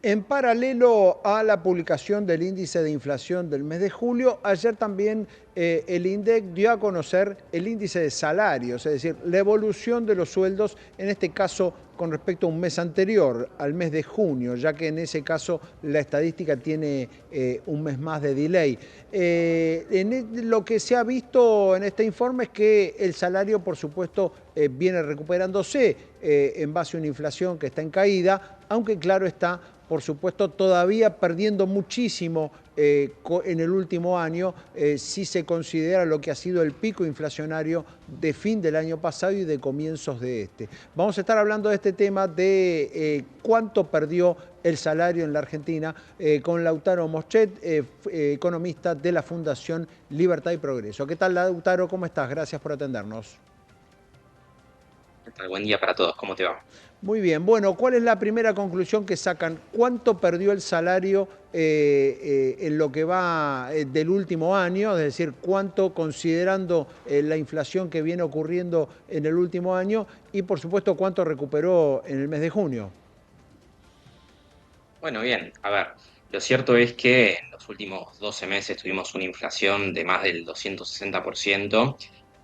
En paralelo a la publicación del índice de inflación del mes de julio, ayer también el INDEC dio a conocer el índice de salarios, es decir, la evolución de los sueldos, en este caso con respecto a un mes anterior, al mes de junio, ya que en ese caso la estadística tiene un mes más de delay. Lo que se ha visto en este informe es que el salario, por supuesto, viene recuperándose en base a una inflación que está en caída, aunque claro está, por supuesto, todavía perdiendo muchísimo en el último año, si se considera lo que ha sido el pico inflacionario de fin del año pasado y de comienzos de este. Vamos a estar hablando de este tema de cuánto perdió el salario en la Argentina con Lautaro Moschet, economista de la Fundación Libertad y Progreso. ¿Qué tal, Lautaro? ¿Cómo estás? Gracias por atendernos. ¿Qué tal? Buen día para todos, ¿cómo te va? Muy bien, bueno, ¿cuál es la primera conclusión que sacan? ¿Cuánto perdió el salario en lo que va del último año? Es decir, ¿cuánto considerando la inflación que viene ocurriendo en el último año? Y por supuesto, ¿cuánto recuperó en el mes de junio? Bueno, bien, a ver, lo cierto es que en los últimos 12 meses tuvimos una inflación de más del 260%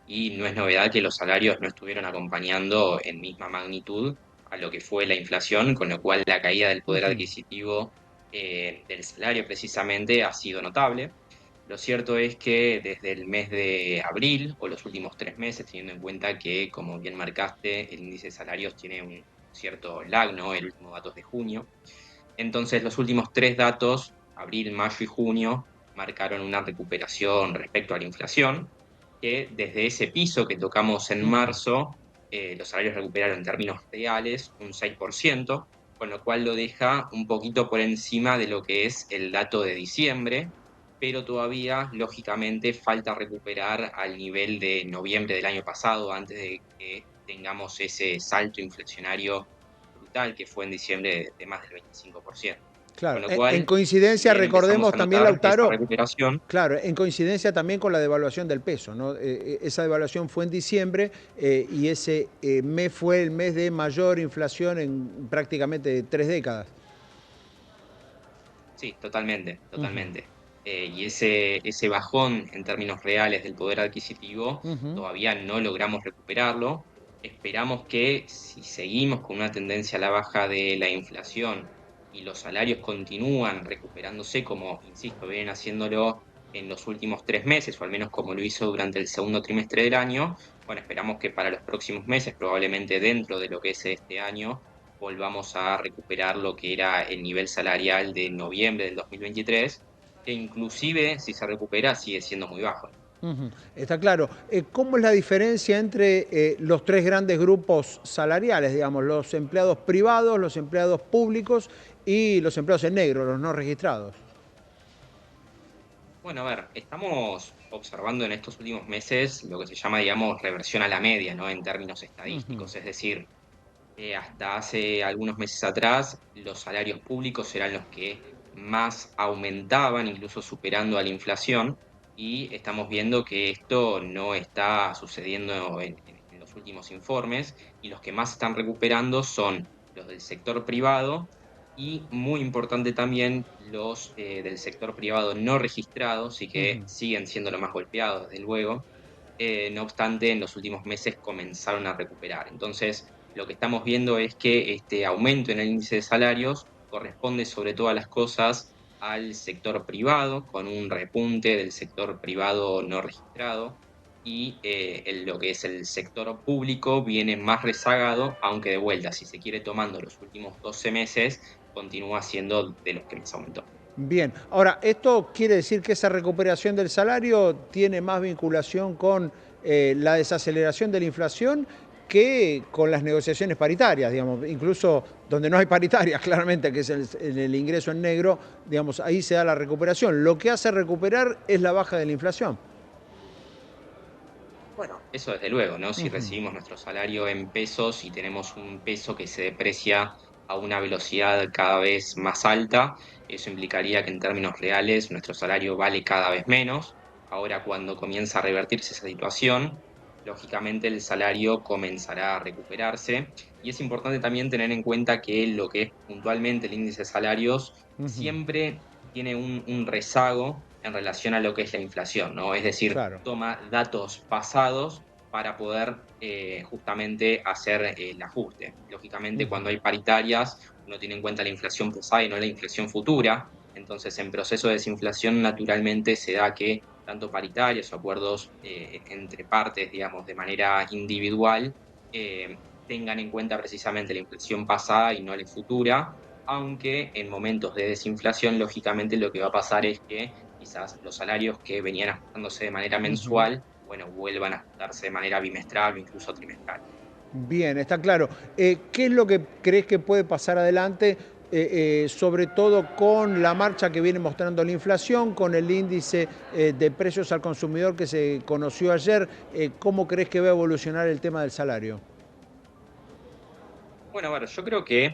y no es novedad que los salarios no estuvieron acompañando en misma magnitud a lo que fue la inflación, con lo cual la caída del poder Ujú. adquisitivo del salario precisamente ha sido notable. Lo cierto es que desde el mes de abril o los últimos 3 meses, teniendo en cuenta que, como bien marcaste, el índice de salarios tiene un cierto lag, ¿no? El último dato es de junio. Entonces, los últimos tres datos, abril, mayo y junio, marcaron una recuperación respecto a la inflación, que desde ese piso que tocamos en Ujú. marzo, los salarios recuperaron en términos reales un 6%, con lo cual lo deja un poquito por encima de lo que es el dato de diciembre, pero todavía, lógicamente, falta recuperar al nivel de noviembre del año pasado, antes de que tengamos ese salto inflacionario brutal que fue en diciembre de más del 25%. Con Claro, lo en cual, si coincidencia, bien empezamos recordemos a también, notar esa Lautaro, recuperación, claro, en coincidencia también con la devaluación del peso, ¿no? Esa devaluación fue en diciembre y ese mes fue el mes de mayor inflación en prácticamente 3 décadas. sí, totalmente, Ujú, totalmente. Y ese bajón en términos reales del poder adquisitivo ujú. todavía no logramos recuperarlo. Esperamos que si seguimos con una tendencia a la baja de la inflación y los salarios continúan recuperándose, como, insisto, vienen haciéndolo en los últimos 3 meses, o al menos como lo hizo durante el segundo trimestre del año, bueno, esperamos que para los próximos meses, probablemente dentro de lo que es este año, volvamos a recuperar lo que era el nivel salarial de noviembre del 2023, que inclusive si se recupera sigue siendo muy bajo. Ujú, está claro. ¿Cómo es la diferencia entre los tres grandes grupos salariales, digamos, los empleados privados, los empleados públicos y los empleados en negro, los no registrados? Bueno, a ver, estamos observando en estos últimos meses lo que se llama, digamos, reversión a la media, ¿no? En términos Ujú, estadísticos, es decir, hasta hace algunos meses atrás los salarios públicos eran los que más aumentaban, incluso superando a la inflación, y estamos viendo que esto no está sucediendo en los últimos informes, y los que más están recuperando son los del sector privado y, muy importante también, los del sector privado no registrados, y que ujú. siguen siendo los más golpeados, desde luego. No obstante, en los últimos meses comenzaron a recuperar. Entonces, lo que estamos viendo es que este aumento en el índice de salarios corresponde sobre todas las cosas al sector privado, con un repunte del sector privado no registrado, y lo que es el sector público viene más rezagado, aunque de vuelta, si se quiere tomando los últimos 12 meses, continúa siendo de los que más aumentó. Bien, ahora, ¿esto quiere decir que esa recuperación del salario tiene más vinculación con la desaceleración de la inflación que con las negociaciones paritarias, digamos, incluso donde no hay paritarias, claramente, que es en el ingreso en negro, digamos, ahí se da la recuperación. Lo que hace recuperar es la baja de la inflación. Bueno, eso desde luego, ¿no? Si Ujú. recibimos nuestro salario en pesos y tenemos un peso que se deprecia a una velocidad cada vez más alta, eso implicaría que en términos reales nuestro salario vale cada vez menos. Ahora, cuando comienza a revertirse esa situación, lógicamente el salario comenzará a recuperarse. Y es importante también tener en cuenta que lo que es puntualmente el índice de salarios Ujú, siempre tiene un rezago en relación a lo que es la inflación, ¿no? Es decir, claro. toma datos pasados para poder justamente hacer el ajuste. Lógicamente, Ujú, cuando hay paritarias, uno tiene en cuenta la inflación pasada y no la inflación futura. Entonces, en proceso de desinflación, naturalmente se da que tanto paritarios o acuerdos entre partes, digamos, de manera individual, eh, tengan en cuenta precisamente la inflación pasada y no la futura, aunque en momentos de desinflación, lógicamente lo que va a pasar es que quizás los salarios que venían ajustándose de manera ujú. mensual, bueno, vuelvan a ajustarse de manera bimestral o incluso trimestral. Bien, está claro. ¿Qué es lo que crees que puede pasar adelante, sobre todo con la marcha que viene mostrando la inflación, con el índice de precios al consumidor que se conoció ayer? ¿Cómo crees que va a evolucionar el tema del salario? Bueno, a ver, yo creo que,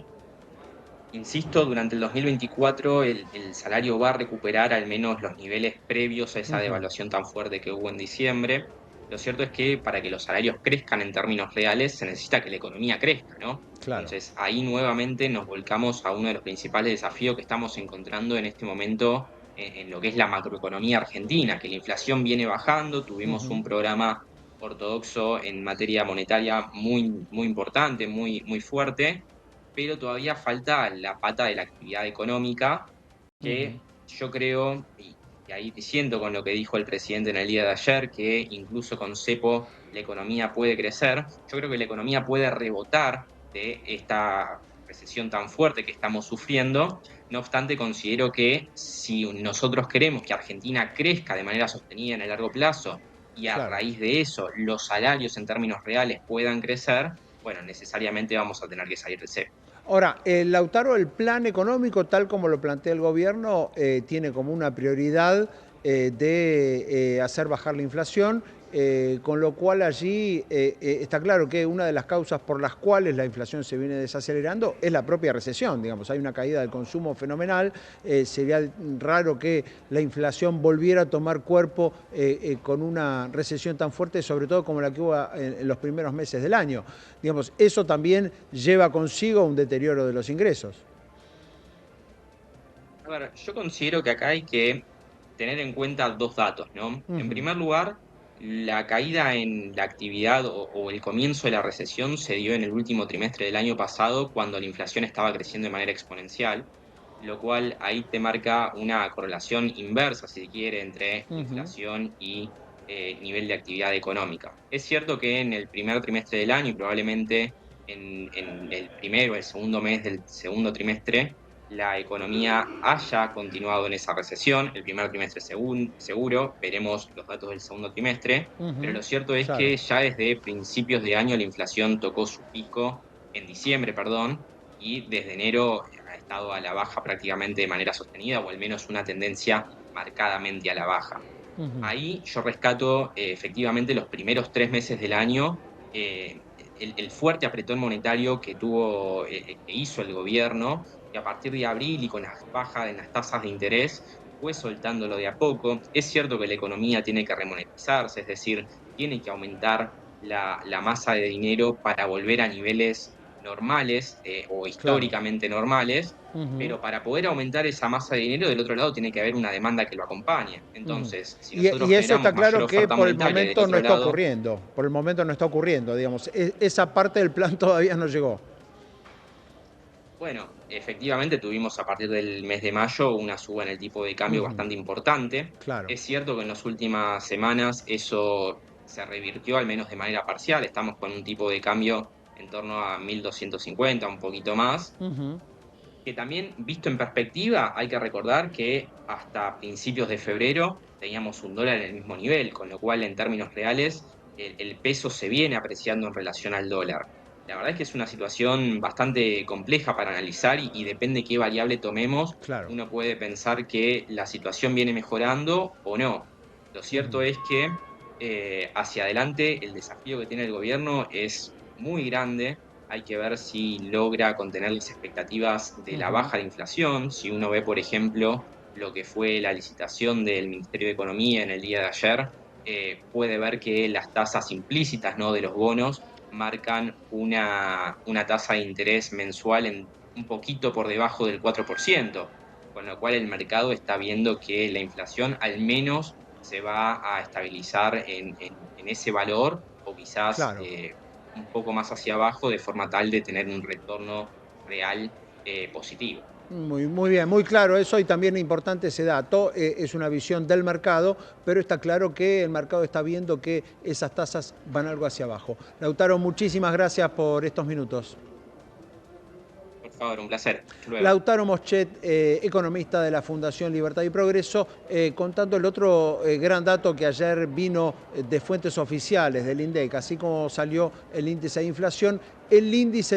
insisto, durante el 2024 el salario va a recuperar al menos los niveles previos a esa Ujú, devaluación tan fuerte que hubo en diciembre. Lo cierto es que para que los salarios crezcan en términos reales se necesita que la economía crezca, ¿no? claro. Entonces ahí nuevamente nos volcamos a uno de los principales desafíos que estamos encontrando en este momento en lo que es la macroeconomía argentina, que la inflación viene bajando, tuvimos Ujú, un programa ortodoxo en materia monetaria muy importante, muy fuerte, pero todavía falta la pata de la actividad económica, ujú. que yo creo, y ahí diciendo con lo que dijo el presidente en el día de ayer, que incluso con cepo la economía puede crecer, yo creo que la economía puede rebotar de esta recesión tan fuerte que estamos sufriendo. No obstante, considero que si nosotros queremos que Argentina crezca de manera sostenida en el largo plazo y a Claro. raíz de eso los salarios en términos reales puedan crecer, bueno, necesariamente vamos a tener que salir del cepo. Ahora, Lautaro, el plan económico, tal como lo plantea el gobierno, tiene como una prioridad de hacer bajar la inflación, con lo cual allí está claro que una de las causas por las cuales la inflación se viene desacelerando es la propia recesión. Digamos, hay una caída del consumo fenomenal. Sería raro que la inflación volviera a tomar cuerpo con una recesión tan fuerte, sobre todo como la que hubo en los primeros meses del año. Digamos, eso también lleva consigo un deterioro de los ingresos. A ver, yo considero que acá hay que tener en cuenta dos datos, ¿no? En Ujú, primer lugar, la caída en la actividad o el comienzo de la recesión se dio en el último trimestre del año pasado, cuando la inflación estaba creciendo de manera exponencial, lo cual ahí te marca una correlación inversa, si se quiere, entre ujú, inflación y nivel de actividad económica. Es cierto que en el primer trimestre del año y probablemente en el primero o el segundo mes del segundo trimestre, la economía haya continuado en esa recesión. El primer trimestre seguro, veremos los datos del segundo trimestre, pero ujú. lo cierto es Claro. que ya desde principios de año la inflación tocó su pico en diciembre, perdón, y desde enero ha estado a la baja prácticamente de manera sostenida, o al menos una tendencia marcadamente a la baja. Ujú, Ahí yo rescato efectivamente los primeros 3 meses del año, el fuerte apretón monetario que tuvo, que hizo el gobierno, que a partir de abril y con las bajas en las tasas de interés fue soltándolo de a poco. Es cierto que la economía tiene que remonetizarse, es decir, tiene que aumentar la masa de dinero para volver a niveles normales o claro. históricamente normales, Ujú, pero para poder aumentar esa masa de dinero, del otro lado tiene que haber una demanda que lo acompañe. ujú. Entonces, si Y nosotros eso está generamos mayor claro que oferta por el monetaria y del momento no otro está lado, ocurriendo. Por el momento no está ocurriendo, digamos. Esa parte del plan todavía no llegó. bueno, efectivamente tuvimos a partir del mes de mayo una suba en el tipo de cambio Ujú, bastante importante. claro. Es cierto que en las últimas semanas eso se revirtió, al menos de manera parcial. Estamos con un tipo de cambio en torno a 1.250, un poquito más, Ujú, que también, visto en perspectiva, hay que recordar que hasta principios de febrero teníamos un dólar en el mismo nivel, con lo cual en términos reales el peso se viene apreciando en relación al dólar. La verdad es que es una situación bastante compleja para analizar y depende qué variable tomemos, claro. uno puede pensar que la situación viene mejorando o no. Lo cierto Ujú, es que hacia adelante el desafío que tiene el gobierno es muy grande. Hay que ver si logra contener las expectativas de la ujú, baja de inflación. Si uno ve, por ejemplo, lo que fue la licitación del Ministerio de Economía en el día de ayer, puede ver que las tasas implícitas, ¿no?, de los bonos marcan una tasa de interés mensual un poquito por debajo del 4%, con lo cual el mercado está viendo que la inflación al menos se va a estabilizar en ese valor o quizás Claro. un poco más hacia abajo de forma tal de tener un retorno real positivo. Muy bien, muy claro eso y también importante ese dato. Es una visión del mercado, pero está claro que el mercado está viendo que esas tasas van algo hacia abajo. Lautaro, muchísimas gracias por estos minutos. Por favor, un placer. Hasta luego. Lautaro Moschet, economista de la Fundación Libertad y Progreso, contando el otro gran dato que ayer vino de fuentes oficiales del INDEC, así como salió el índice de inflación, el índice